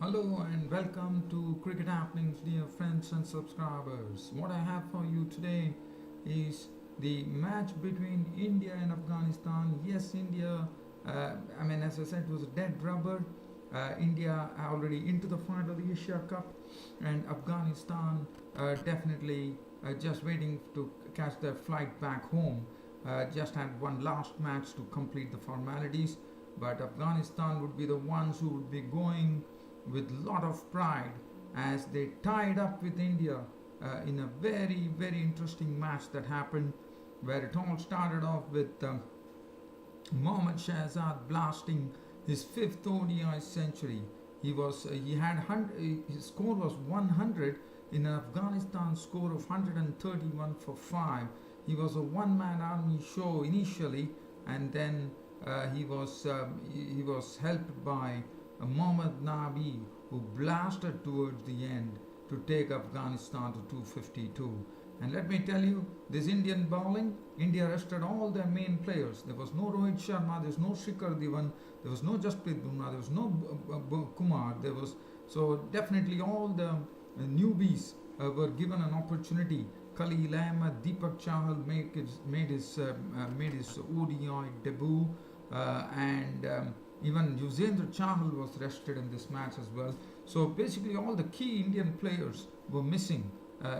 Hello and welcome to Cricket Happenings, dear friends and subscribers. What I have for you today is the match between India and Afghanistan. Yes, India, as I said, it was a dead rubber. India are already into the final of the Asia Cup, and Afghanistan definitely just waiting to catch their flight back home. Just had one last match to complete the formalities, but Afghanistan would be the ones who would be going with lot of pride as they tied up with India in a very very interesting match that happened, where it all started off with Mohammad Shahzad blasting his fifth ODI century. He had his score was 100 in an Afghanistan score of 131 for 5. He was a one-man army show initially, and then he was helped by Mohammad Nabi, who blasted towards the end to take Afghanistan to 252. And let me tell you, this Indian bowling, India rested all their main players. There was no Rohit Sharma, there was no Shikhar Dhawan, there was no Jasprit Bumrah, there was no Kumar. There was so definitely all the newbies were given an opportunity. Khalil Ahmed, Deepak Chahal made his ODI debut, and even Yuzvendra Chahal was rested in this match as well. So basically, all the key Indian players were missing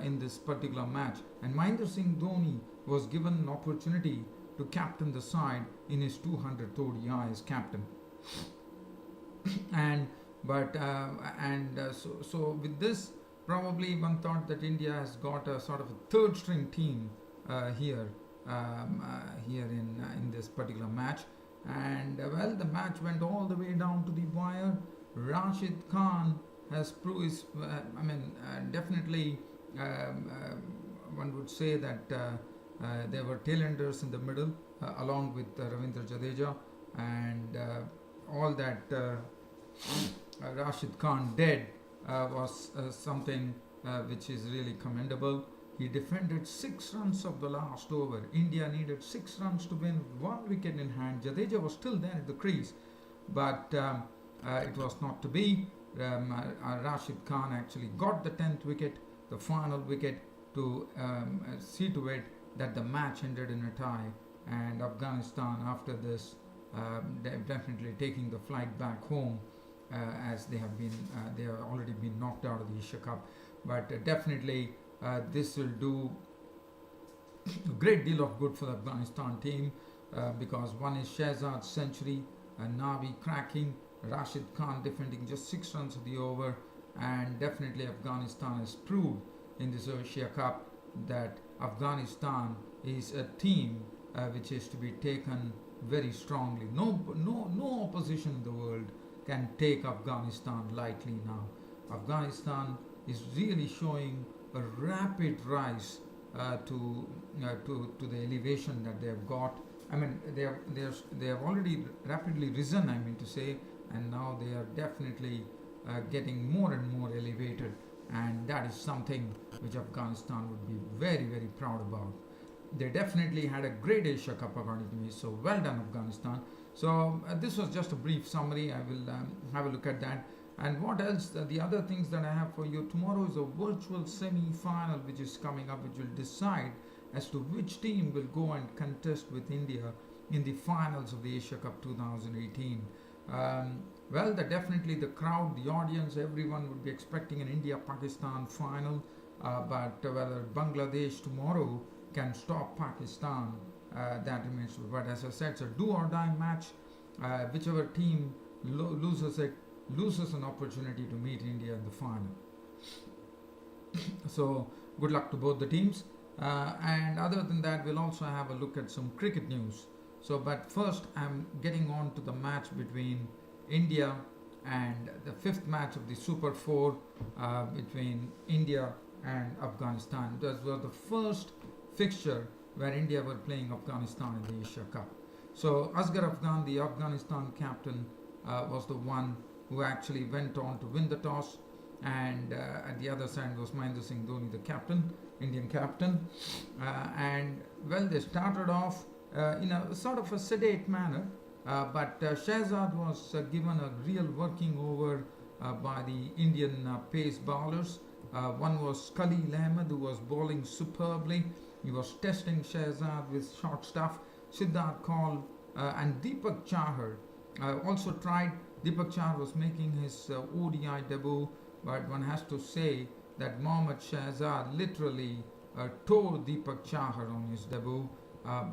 in this particular match, and Mahendra Singh Dhoni was given an opportunity to captain the side in his 200th ODI as captain. and but and so with this, probably one thought that India has got a sort of a third string team here in this particular match. And well, the match went all the way down to the wire. Rashid Khan has proved definitely one would say that there were tailenders in the middle along with Ravindra Jadeja, and all that Rashid Khan did was something which is really commendable. He defended 6 runs of the last over. India needed 6 runs to win, 1 wicket in hand. Jadeja was still there at the crease, but it was not to be. Rashid Khan actually got the 10th wicket, the final wicket, to see to it that the match ended in a tie. And Afghanistan, after this, definitely taking the flight back home, as they have already been knocked out of the Asia Cup. But definitely. This will do a great deal of good for the Afghanistan team, because one is Shahzad's century, Nabi cracking, Rashid Khan defending just 6 runs of the over, and definitely Afghanistan has proved in this Asia Cup that Afghanistan is a team which is to be taken very strongly. No opposition in the world can take Afghanistan lightly now. Afghanistan is really showing a rapid rise to the elevation that they have got. I mean, they have already rapidly risen, I mean to say, and now they are definitely getting more and more elevated, and that is something which Afghanistan would be very very proud about. They definitely had a great Asia Cup according to me, so well done Afghanistan. So this was just a brief summary. I will have a look at that. And what else? The other things that I have for you, tomorrow is a virtual semi-final which is coming up, which will decide as to which team will go and contest with India in the finals of the Asia Cup 2018. Well, definitely the crowd, the audience, everyone would be expecting an India-Pakistan final, but whether Bangladesh tomorrow can stop Pakistan, that remains to be. But as I said, it's a do-or-die match. Whichever team loses an opportunity to meet India in the final. So good luck to both the teams. And other than that, we'll also have a look at some cricket news. So, but first, I'm getting on to the match between India and the 5th match of the Super 4 between India and Afghanistan. That was the first fixture where India were playing Afghanistan in the Asia Cup. So Asghar Afghan, the Afghanistan captain, was the one who actually went on to win the toss, and at the other side was Mahendra Singh Dhoni, the captain, Indian captain. And well, they started off in a sort of a sedate manner, but Shahzad was given a real working over by the Indian pace bowlers. One was Khalil Ahmed, who was bowling superbly. He was testing Shahzad with short stuff. Siddharth Kaul and Deepak Chahar also tried. Deepak Chahar was making his ODI debut, but one has to say that Mohammad Shahzad literally tore Deepak Chahar on his debut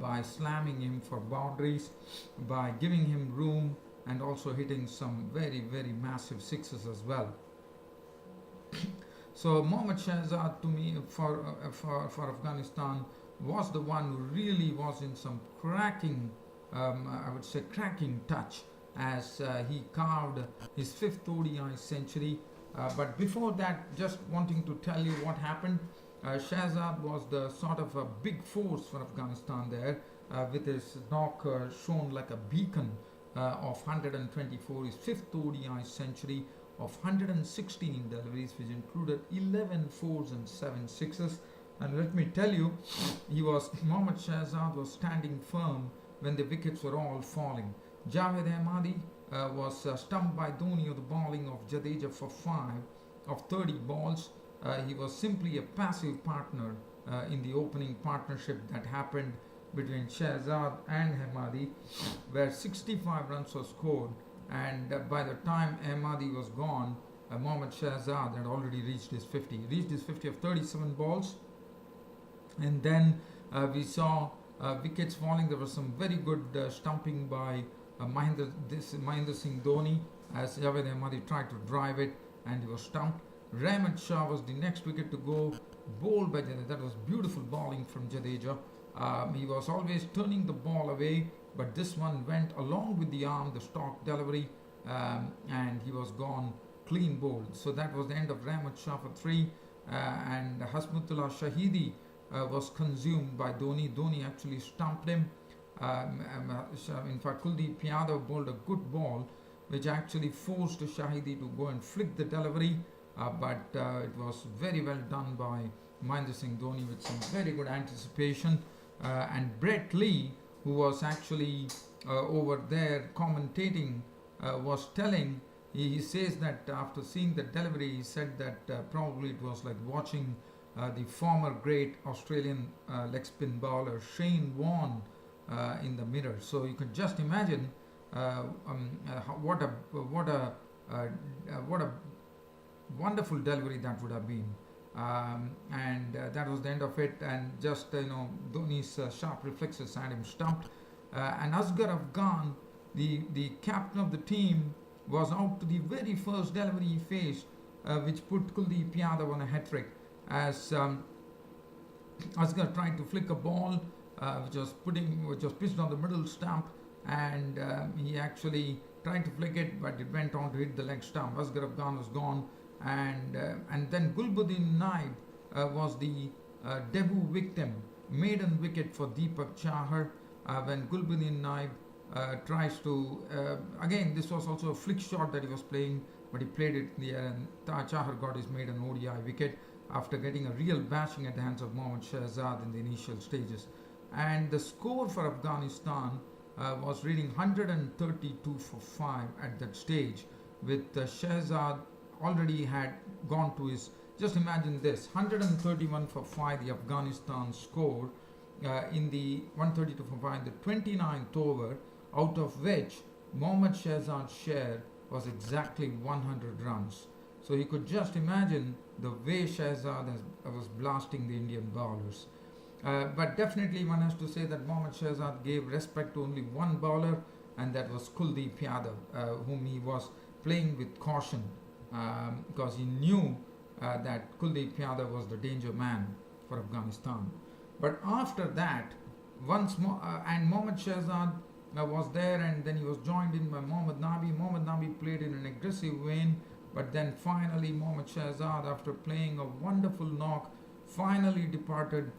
by slamming him for boundaries, by giving him room, and also hitting some very, very massive sixes as well. So Mohammad Shahzad, to me, for Afghanistan, was the one who really was in some cracking, I would say, cracking touch as he carved his fifth ODI century. But before that, just wanting to tell you what happened. Shahzad was the sort of a big force for Afghanistan there, with his knock shown like a beacon of 124, his fifth ODI century of 116 deliveries, which included 11 fours and 7 sixes. And let me tell you, Mohammad Shahzad was standing firm when the wickets were all falling. Javed Ahmadi was stumped by Dhoni of the bowling of Jadeja for 5 of 30 balls. He was simply a passive partner in the opening partnership that happened between Shahzad and Ahmadi, where 65 runs were scored, and by the time Ahmadi was gone, Mohammad Shahzad had already reached his 50. He reached his 50 of 37 balls, and then we saw wickets falling. There was some very good stumping by Mahendra Singh Dhoni as Javed Ahmadi tried to drive it, and he was stumped. Rahmat Shah was the next wicket to go, bowled by Jadeja. That was beautiful bowling from Jadeja. He was always turning the ball away, but this one went along with the arm, the stock delivery, and he was gone clean bowled. So that was the end of Rahmat Shah for 3, and Hasmutullah Shahidi was consumed by Dhoni. Dhoni actually stumped him. In fact, Kuldeep Yadav bowled a good ball, which actually forced Shahidi to go and flick the delivery, but it was very well done by Mahendra Singh Dhoni with some very good anticipation. And Brett Lee, who was actually over there commentating, was telling, he says that after seeing the delivery, he said that probably it was like watching the former great Australian leg spin bowler Shane Warne in the mirror. So you can just imagine what a wonderful delivery that would have been. And that was the end of it, and just Dhoni's sharp reflexes had him stumped. And Asghar Afghan, the captain of the team, was out to the very first delivery he faced, which put Kuldeep Yadav on a hat-trick, as Asghar tried to flick a ball which was pitched on the middle stump, and he actually tried to flick it, but it went on to hit the leg stump. Asghar Afghan was gone. And then Gulbuddin Naib was the debut victim, maiden wicket for Deepak Chahar, when Gulbuddin Naib tries to, again this was also a flick shot that he was playing, but he played it in the air, and Chahar got his maiden ODI wicket after getting a real bashing at the hands of Mohammad Shahzad in the initial stages. And the score for Afghanistan was reading 132 for 5 at that stage, with Shahzad already had gone to his, just imagine this, 131 for 5 the Afghanistan score in the 132 for 5, the 29th over, out of which Mohammad Shahzad's share was exactly 100 runs. So you could just imagine the way Shahzad was blasting the Indian bowlers. But definitely one has to say that Mohammad Shahzad gave respect to only one bowler, and that was Kuldeep Yadav, whom he was playing with caution. Because he knew that Kuldeep Yadav was the danger man for Afghanistan. But after that, once more, and Mohammad Shahzad was there, and then he was joined in by Mohammad Nabi. Mohammad Nabi played in an aggressive vein, but then finally Mohammad Shahzad, after playing a wonderful knock, finally departed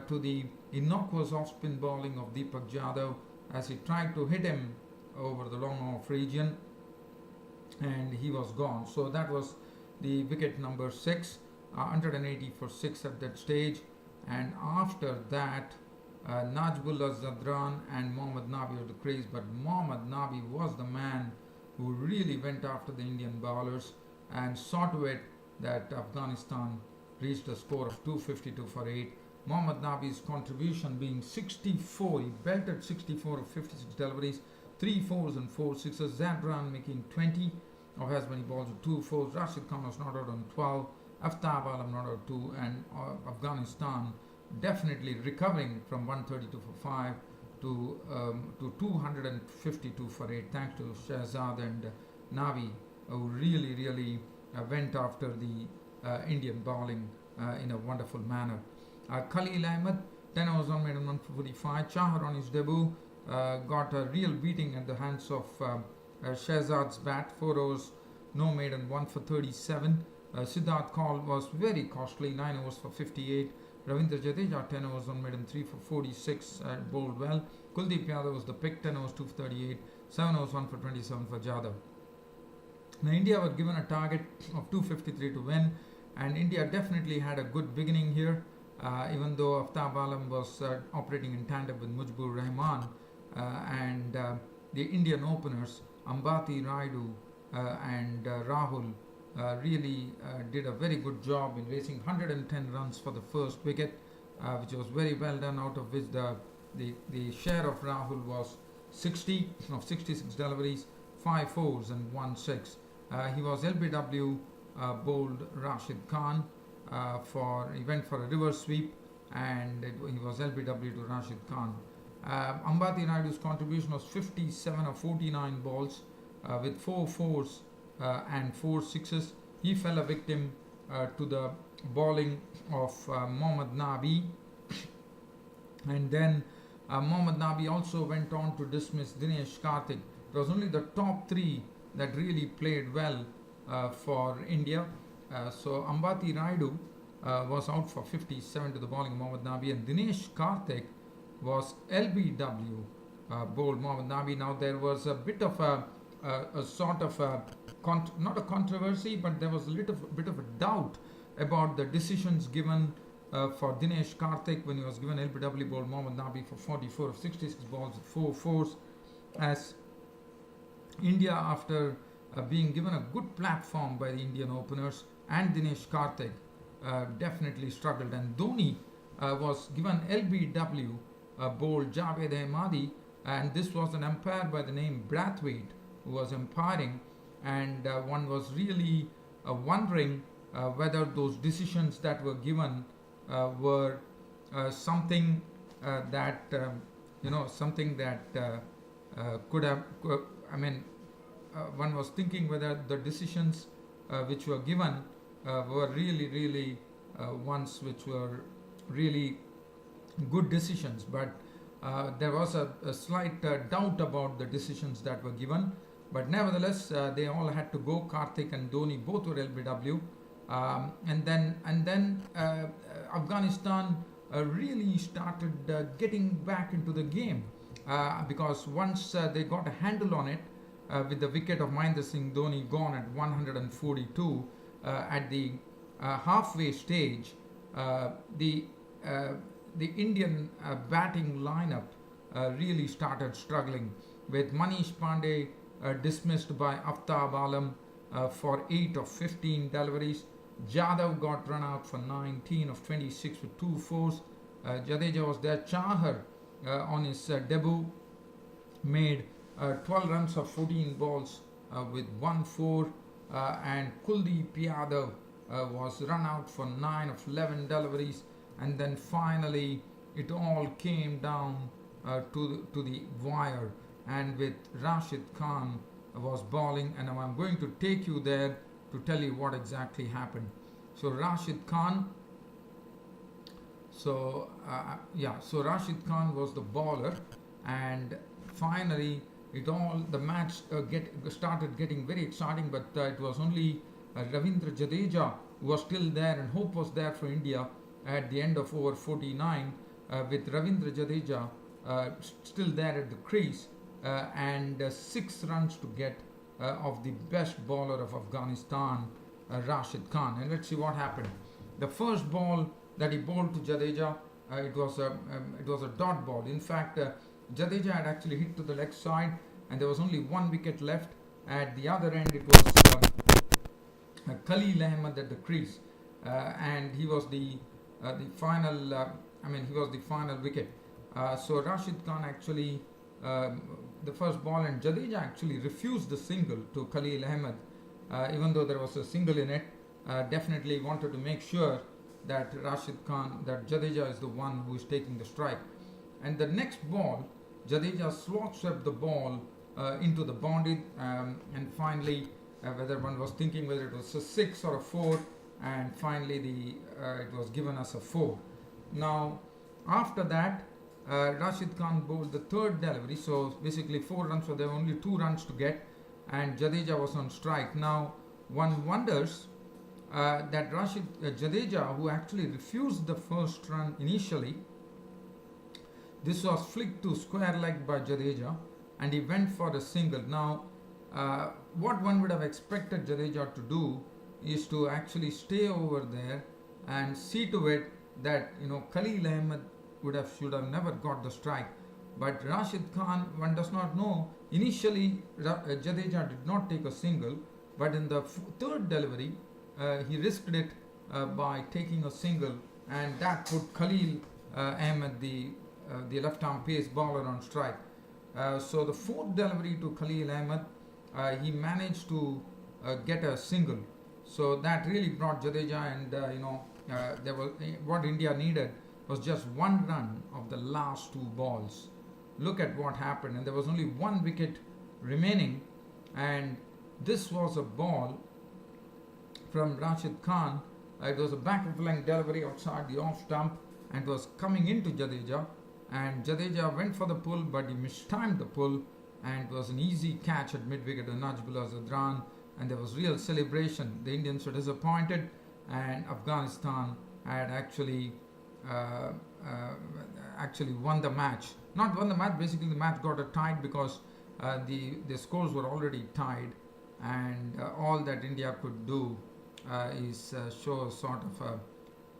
to the innocuous off-spin bowling of Deepak Yadav as he tried to hit him over the long off region, and he was gone. So that was the wicket number 6, 180 for 6 at that stage. And after that, Najmullah Zadran and Mohammad Nabi of the crease, but Mohammad Nabi was the man who really went after the Indian bowlers. and saw to it that Afghanistan reached a score of 252 for 8. Mohammad Nabi's contribution being 64, he belted 64 of 56 deliveries, 3 fours and 4 sixes. Zadran making 20 of as many balls with 2 fours. Rashid Khan was not out on 12. Aftab Alam not out 2, and Afghanistan definitely recovering from 132 for 5 to 252 for 8, thanks to Shahzad and Nabi, who really went after the Indian bowling in a wonderful manner. Khalil Ahmed, 10 overs on made 145. Chahar on his debut got a real beating at the hands of Shahzad's bat. 4 overs, no maiden, 1 for 37. Siddharth Kaul was very costly, 9 overs for 58. Ravindra Jadeja, 10 overs on maiden, 3 for 46, bowled well. Kuldeep Yadav was the pick, 10 overs, 2 for 38. 7 overs, 1 for 27 for Jadhav. Now India were given a target of 253 to win, and India definitely had a good beginning here, even though Aftab Alam was operating in tandem with Mujibur Rahman, and the Indian openers Ambati Raidu and Rahul really did a very good job in raising 110 runs for the first wicket, which was very well done, out of which the share of Rahul was 60 of 66 deliveries, 5 fours and 1 6. He was LBW, bowled Rashid Khan he went for a reverse sweep, and he was LBW to Rashid Khan. Ambati Raidu's contribution was 57 of 49 balls with 4 fours and 4 sixes. He fell a victim to the bowling of Mohammad Nabi, and then Mohammad Nabi also went on to dismiss Dinesh Karthik. It was only the top 3 that really played well for India. So Ambati Raidu was out for 57 to the bowling of Mohammad Nabi, and Dinesh Karthik was LBW, bowled Mohammad Nabi. Now there was a bit of a sort of not a controversy, but there was a little bit of a doubt about the decisions given for Dinesh Karthik when he was given LBW, bowled Mohammad Nabi for 44 of 66 balls with 4 fours, as India, after being given a good platform by the Indian openers and Dinesh Karthik, definitely struggled. And Dhoni was given LBW, bowled Javed Ahmadi, and this was an umpire by the name Brathwaite who was umpiring, and one was really wondering whether those decisions that were given were something that something that could have one was thinking whether the decisions which were given were really ones which were really good decisions, but there was a slight doubt about the decisions that were given. But nevertheless, they all had to go. Karthik and Dhoni both were LBW, and then Afghanistan really started getting back into the game, because once they got a handle on it, with the wicket of Mahendra Singh Dhoni gone at 142 at the halfway stage, the Indian batting lineup really started struggling, with Manish Pandey dismissed by Aftab Alam for 8 of 15 deliveries. Jadhav got run out for 19 of 26 with 2 fours. Jadeja was there. Chahar on his debut made 12 runs of 14 balls with 1 4, and Kuldeep Yadav was run out for 9 of 11 deliveries, and then finally it all came down to the wire, and with Rashid Khan was bowling, and I'm going to take you there to tell you what exactly happened. So Rashid Khan, so Rashid Khan was the bowler, and finally the match started getting very exciting, but it was only Ravindra Jadeja who was still there, and hope was there for India at the end of over 49, with Ravindra Jadeja still there at the crease, and 6 runs to get of the best bowler of Afghanistan, Rashid Khan. And let's see what happened. The first ball that he bowled to Jadeja, it was a dot ball. In fact, Jadeja had actually hit to the leg side, and there was only 1 wicket left. At the other end, it was Khalil Ahmed at the crease, and he was the final. He was the final wicket. So Rashid Khan actually, the first ball, and Jadeja actually refused the single to Khalil Ahmed, even though there was a single in it. Definitely wanted to make sure that that Jadeja is the one who is taking the strike. And the next ball, Jadeja slot swept the ball into the boundary, and finally, whether one was thinking whether it was a 6 or a 4, and finally it was given as a 4. Now, after that, Rashid Khan bowled the third delivery, so basically 4 runs, so there were only 2 runs to get, and Jadeja was on strike. Now, one wonders that Jadeja, who actually refused the first run initially, this was flicked to square leg by Jadeja, and he went for a single. Now, what one would have expected Jadeja to do is to actually stay over there and see to it that Khalil Ahmed should have never got the strike. But Rashid Khan, one does not know. Initially, Jadeja did not take a single, but in the third delivery, he risked it by taking a single, and that put Khalil Ahmed, the left-arm pace bowler, on strike. So the fourth delivery to Khalil Ahmed, he managed to get a single. So that really brought Jadeja, and there was what India needed was just 1 run of the last 2 balls. Look at what happened, and there was only 1 wicket remaining, and this was a ball from Rashid Khan. It was a back of length delivery outside the off stump, and was coming into Jadeja, and Jadeja went for the pull, but he mistimed the pull, and it was an easy catch at mid wicket to Najmullah Zadran, and there was real celebration. The Indians were disappointed, and Afghanistan had actually won the match. Not won the match, basically the match got tied because the scores were already tied, and all that India could do is show sort of a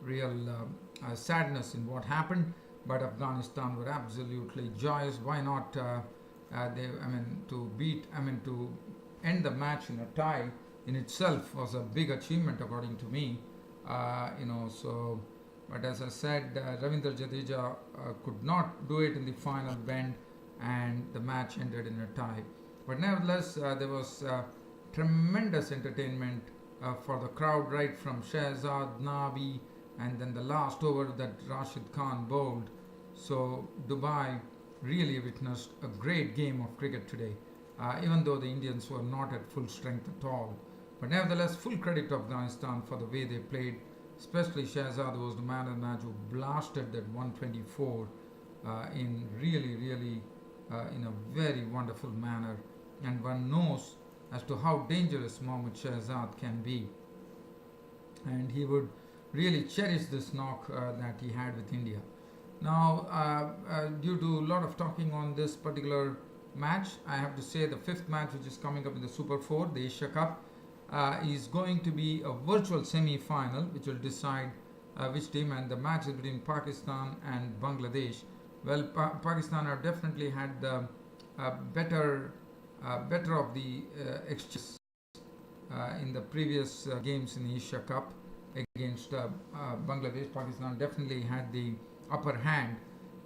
real sadness in what happened. But Afghanistan were absolutely joyous. Why not? To end the match in a tie in itself was a big achievement, according to me. So. But as I said, Ravindra Jadeja could not do it in the final bend, and the match ended in a tie. But nevertheless, there was tremendous entertainment for the crowd, right from Shahzad, Nabi, and then the last over that Rashid Khan bowled. So Dubai really witnessed a great game of cricket today, even though the Indians were not at full strength at all. But nevertheless, full credit to Afghanistan for the way they played. Especially Shahzad was the man of the match, who blasted that 124 in really in a very wonderful manner. And one knows as to how dangerous Mohammad Shahzad can be. And he would really cherish this knock that he had with India. Now, due to a lot of talking on this particular match, I have to say the 5th match, which is coming up in the Super 4, the Asia Cup, is going to be a virtual semi-final, which will decide which team, and the match is between Pakistan and Bangladesh. Well, Pakistan have definitely had the better of the exchanges in the previous games in the Asia Cup against Bangladesh. Pakistan definitely had the upper hand,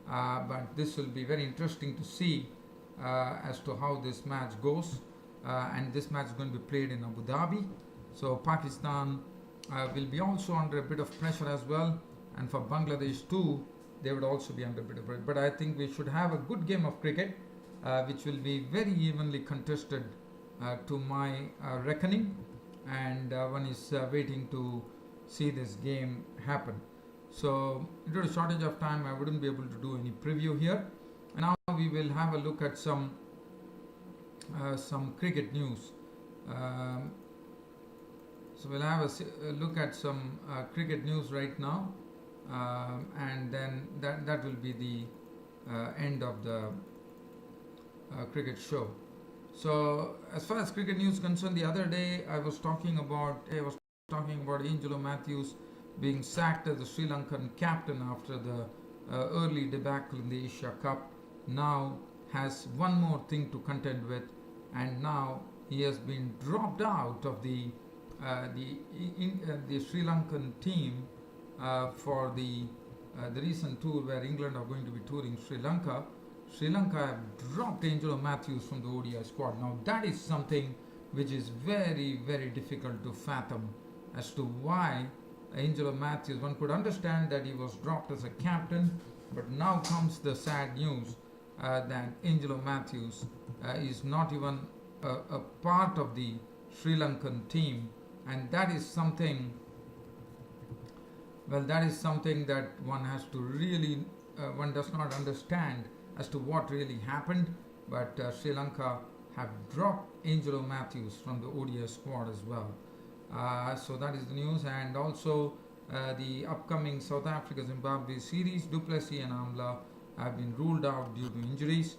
but this will be very interesting to see as to how this match goes. And this match is going to be played in Abu Dhabi. So Pakistan will be also under a bit of pressure as well, and for Bangladesh too, they would also be under a bit of pressure. But I think we should have a good game of cricket, which will be very evenly contested to my reckoning, and one is waiting to see this game happen. So due to shortage of time, I wouldn't be able to do any preview here. And now we will have a look at some cricket news. So we'll have a look at some cricket news right now, and then that will be the end of the cricket show. So as far as cricket news is concerned, the other day I was talking about Angelo Matthews being sacked as the Sri Lankan captain after the early debacle in the Asia Cup. Now has one more thing to contend with, and now he has been dropped out of the the Sri Lankan team for the recent tour where England are going to be touring Sri Lanka. Sri Lanka have dropped Angelo Matthews from the ODI squad. Now that is something which is very, very difficult to fathom as to why Angelo Matthews. One could understand that he was dropped as a captain, but now comes the sad news that Angelo Matthews is not even a part of the Sri Lankan team, and that is something. Well, that is something that one has to really, one does not understand as to what really happened. But Sri Lanka have dropped Angelo Matthews from the ODI squad as well. So that is the news, and also the upcoming South Africa Zimbabwe series, Du Plessis and Amla have been ruled out due to injuries,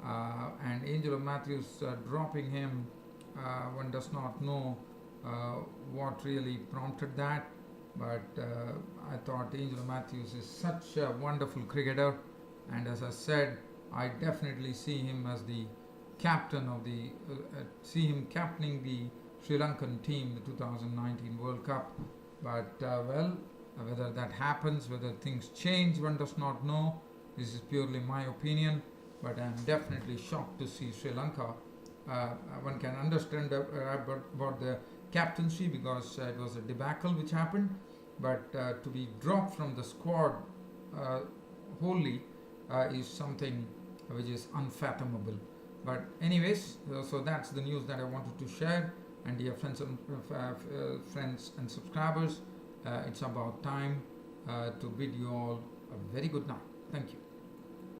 and Angelo Matthews dropping him, one does not know what really prompted that, but I thought Angelo Matthews is such a wonderful cricketer, and as I said, I definitely see him as the captain of the see him captaining the Sri Lankan team, the 2019 World Cup. But whether that happens, whether things change, one does not know. This is purely my opinion, but I am definitely shocked to see Sri Lanka. One can understand about the captaincy because it was a debacle which happened, but to be dropped from the squad wholly is something which is unfathomable. But anyways, so that's the news that I wanted to share. And dear friends and subscribers, it's about time to bid you all a very good night. Thank you.